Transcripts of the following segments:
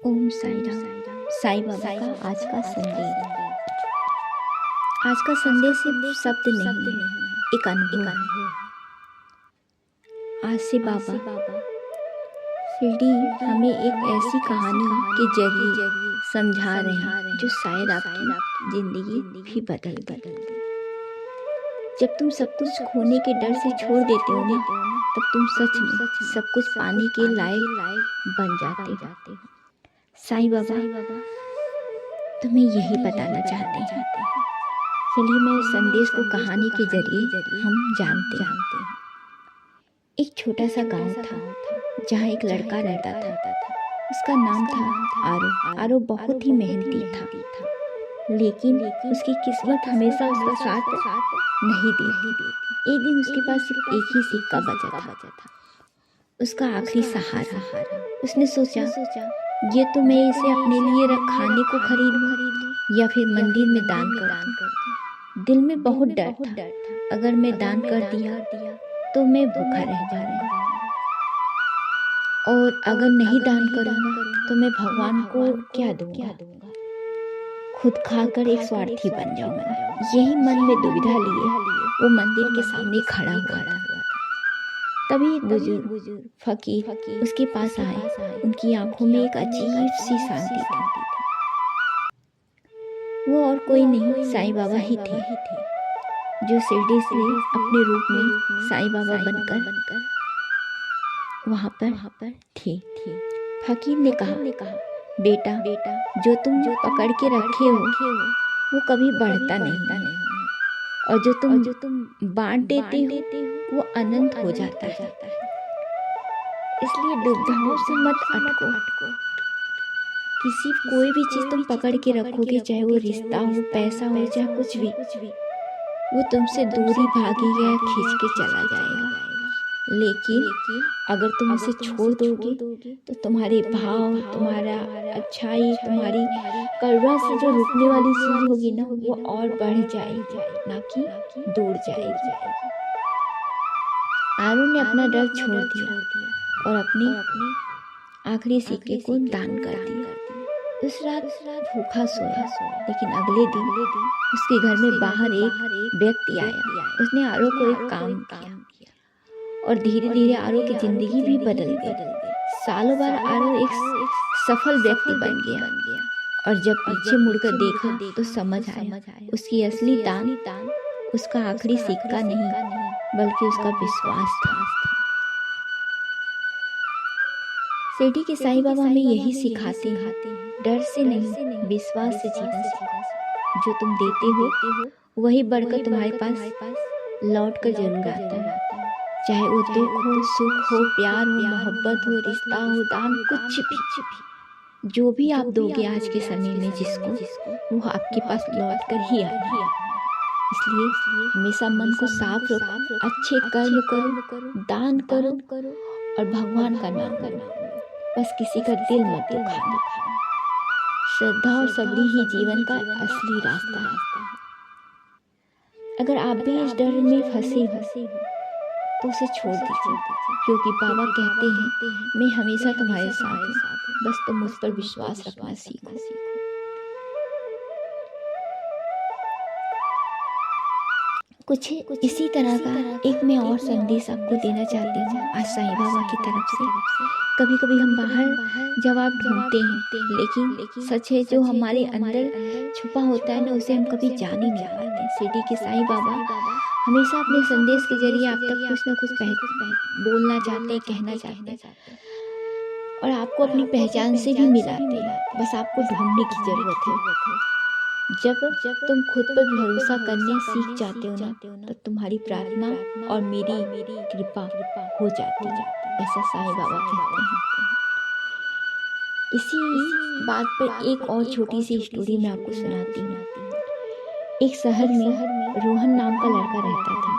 ओम साई राम। साई बाबा का आज का संदेश। आज का संदेश सिर्फ शब्द नहीं है, एक अनुभव है। आज से बाबा शिरडी हमें एक ऐसी कहानी के जरिए समझा रहे हैं जो शायद आपकी जिंदगी भी बदल दे। जब तुम सब कुछ खोने के डर से छोड़ देते हो ना, तब तुम सच में सब कुछ पाने के लायक बन जाते हो। साईं बाबा तुम्हें यही बताना चाहते हैं। चलिए मैं इस संदेश को कहानी के जरिए हम जानते हैं। एक छोटा सा गांव था जहाँ एक लड़का रहता था। उसका नाम था आरो। आरो बहुत ही मेहनती था, लेकिन उसकी किस्मत हमेशा उसका साथ नहीं देती। एक दिन उसके पास सिर्फ एक ही सिक्का बचा था, उसका आखिरी सहारा। उसने सोचा ये तो मैं इसे अपने लिए खाने को खरीद लूं या फिर मंदिर में दान कर दूं। दिल में बहुत डर था, अगर मैं दान कर दिया तो मैं भूखा रह जाऊंगा, और अगर नहीं दान करूंगा तो मैं भगवान को क्या दूंगा। खुद खाकर एक स्वार्थी बन जाऊंगा। यही मन में दुविधा लिए वो मंदिर के सामने खड़ा हुआ था। तभी एक बुजुर्ग फकीर उसके पास आए। उनकी आंखों में एक अजीब सी शांति थी। वो और कोई नहीं, साईं बाबा ही थे, जो शिरडी से अपने रूप में साईं बाबा बनकर वहां पर थे। फकीर ने कहा, बेटा जो तुम पकड़ के रखे हो वो कभी बढ़ता नहीं, और जो तुम बांट देते हो वो अनंत हो जाता है। इसलिए दुविधाओं से मत अटको। कोई भी चीज तुम पकड़ के रखोगे, चाहे वो रिश्ता हो, पैसा हो, चाहे कुछ भी, वो तुमसे दूर ही भागेगा या खींच के चला जाएगा। लेकिन अगर तुम उसे छोड़ दोगे तो तुम्हारे भाव, तुम्हारा अच्छाई, तुम्हारी करुणा से जो रुकने वाली चीज होगी ना, वो और बढ़ जाएगी, ना कि दूर जाएगी। आरू ने अपना डर छोड़ दिया और अपनी आखिरी सिक्के को दान कर दिया। उस रात भूखा सोया, लेकिन अगले दिन उसके घर में बाहर एक व्यक्ति आया। उसने आरो को एक काम किया और धीरे धीरे आरो की जिंदगी भी बदल गई। सालों बाद आरो एक सफल व्यक्ति बन गया, और जब पीछे मुड़कर देखा तो समझ आया उसकी असली दान उसका आखिरी सिक्का नहीं, बल्कि उसका विश्वास था। शिरडी के साईं बाबा हमें यही सिखाते हैं, डर से नहीं, विश्वास से जीना सीखो। जो तुम देते हो वही बढ़कर तुम्हारे पास लौट कर जरूर आता है। चाहे वो दुख हो, सुख हो, प्यार हो, मोहब्बत हो, रिश्ता हो, दान, कुछ भी, जो भी आप दोगे आज के समय में जिसको, वो आपके पास लौट कर ही आना है। इसलिए हमेशा मन को साफ रखो, अच्छे कर्म करो, दान करो और भगवान का नाम लो। बस किसी का दिल मत दुखाना। श्रद्धा और सबरी ही जीवन का असली रास्ता है। अगर आप भी इस डर में फंसे हो तो उसे छोड़ दीजिए, क्योंकि बाबा कहते हैं मैं हमेशा तुम्हारे साथ हूँ, बस तुम मुझ पर विश्वास रखना सीखो। कुछ इसी तरह का एक मैं और संदेश आपको देना चाहती हूँ आज साईं बाबा की तरफ से। कभी कभी हम बाहर जवाब ढूंढते हैं, लेकिन सच है जो हमारे अंदर छुपा होता है ना, उसे हम कभी जान ही नहीं पाते। शिरडी के साईं बाबा हमेशा अपने संदेश के जरिए आप तक कुछ न कुछ बोलना चाहते हैं, कहना चाहते हैं, और आपको अपनी पहचान से भी मिलाते हैं। बस आपको ढूंढने की जरूरत है। जब तुम खुद पर भरोसा करने सीख जाते हो ना, तब तुम्हारी प्रार्थना और मेरी कृपा हो जाती है, ऐसा साईं बाबा कहते हैं। इसी बात पर एक और छोटी सी स्टोरी मैं आपको सुनाती हूँ। एक शहर में रोहन नाम का लड़का रहता था।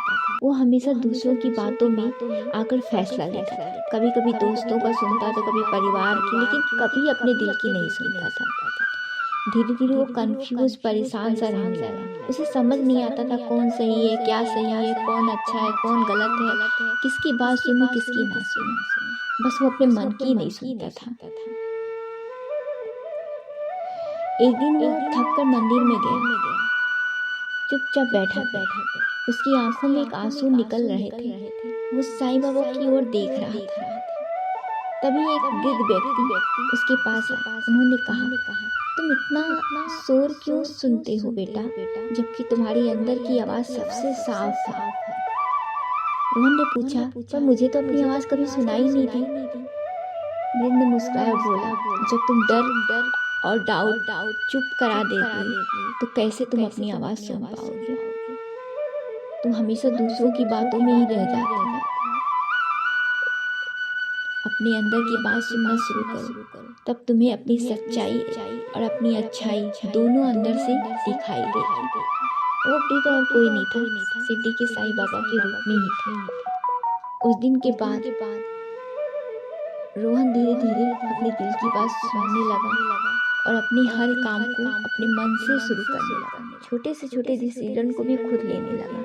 वो हमेशा दूसरों की बातों में आकर फैसला लेता था। कभी कभी दोस्तों का सुनता तो कभी परिवार की, लेकिन कभी अपने दिल की नहीं सुनता था। धीरे धीरे वो कंफ्यूज, परेशान सा रहने लगा। उसे समझ नहीं आता था कौन सही है, क्या सही है, कौन अच्छा है, कौन गलत है, किसकी बात सुनूं, किसकी ना सुनूं। बस वो अपने मन की नहीं सुनता था। एक दिन वो थककर मंदिर में गया, चुपचाप बैठा। उसकी आंखों में एक आंसू निकल रहे थे। वो साईं बाबा की ओर देख रहा था। तभी एक वृद्ध व्यक्ति उसके पास आया। उन्होंने कहा, तुम इतना शोर क्यों सुनते हो बेटा, जबकि तुम्हारी अंदर की आवाज सबसे साफ है। रोहन ने पूछा, पर मुझे तो अपनी आवाज कभी सुनाई नहीं दी। वृद्ध ने मुस्कुराया और बोला, जब तुम डर और डाउट चुप करा देते तो कैसे तुम अपनी आवाज सुन पाओगे। तुम हमेशा दूसरों की बातों में ही रह जाते हो। अपने अंदर की बात सुनना शुरू करो, तब तुम्हें अपनी सच्चाई और अपनी अच्छाई दोनों अंदर से दिखाई देगी। वो वृद्ध और कोई नहीं था, शिरडी के साईं बाबा के रूप में ही थे। उस दिन के बाद रोहन धीरे धीरे अपने दिल की बात सुनने लगा और अपने हर काम को अपने मन से शुरू करने लगा। छोटे से छोटे डिसीजन को भी खुद लेने लगा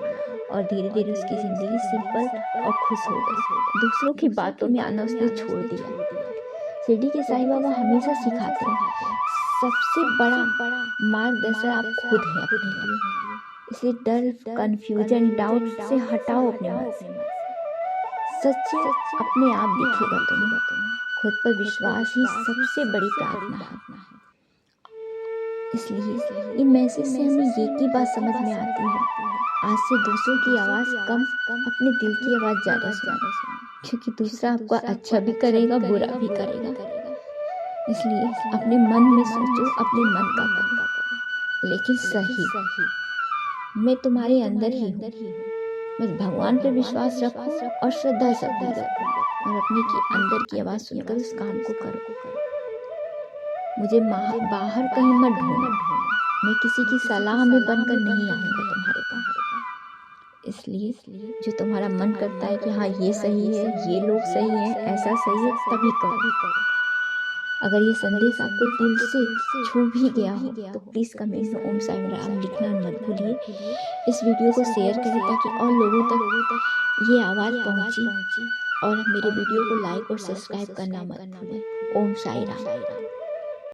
और धीरे धीरे उसकी जिंदगी सिंपल और खुश हो गई। दूसरों की बातों में आना उसने छोड़ दिया। शिरडी के साईं बाबा हमेशा सिखाते हैं, सबसे बड़ा मार्गदर्शक आप खुद हैं अपने लिए। इसलिए डर, कंफ्यूजन, डाउट से हटाओ अपने मन से। सच अपने आप दिखेगा तुम्हें। खुद पर विश्वास ही सबसे बड़ी प्रार्थना है। इसलिए इन मैसेज से हमें ये की बात समझ में आती है, आज से दूसरों की आवाज़ कम, अपने दिल की आवाज़ ज़्यादा सुनो, क्योंकि दूसरा आपको अच्छा भी करेगा, बुरा भी करेगा। इसलिए अपने मन में सोचो, अपने मन का करो, लेकिन सही। मैं तुम्हारे अंदर ही हूँ। बस भगवान पर विश्वास रखो और श्रद्धा से रखो और अपने की अंदर की आवाज़ सुनकर उस काम को करो। मुझे बाहर कहीं मत ढूंढो। मैं किसी की सलाह में बनकर नहीं आऊँगा तुम्हारे पास। इसलिए जो तुम्हारा मन करता है कि हाँ ये सही है, ये लोग सही हैं, ऐसा सही है, तभी करो। अगर ये संदेश आपको दिल से छू भी गया हो तो प्लीज़ कमेंट में ओम साईं राम लिखना मत भूलिए। इस वीडियो को शेयर करें ताकि और लोगों तक ये आवाज़ पहुँची और मेरे वीडियो को लाइक और सब्सक्राइब करना मत भूलें। ओम साईं राम।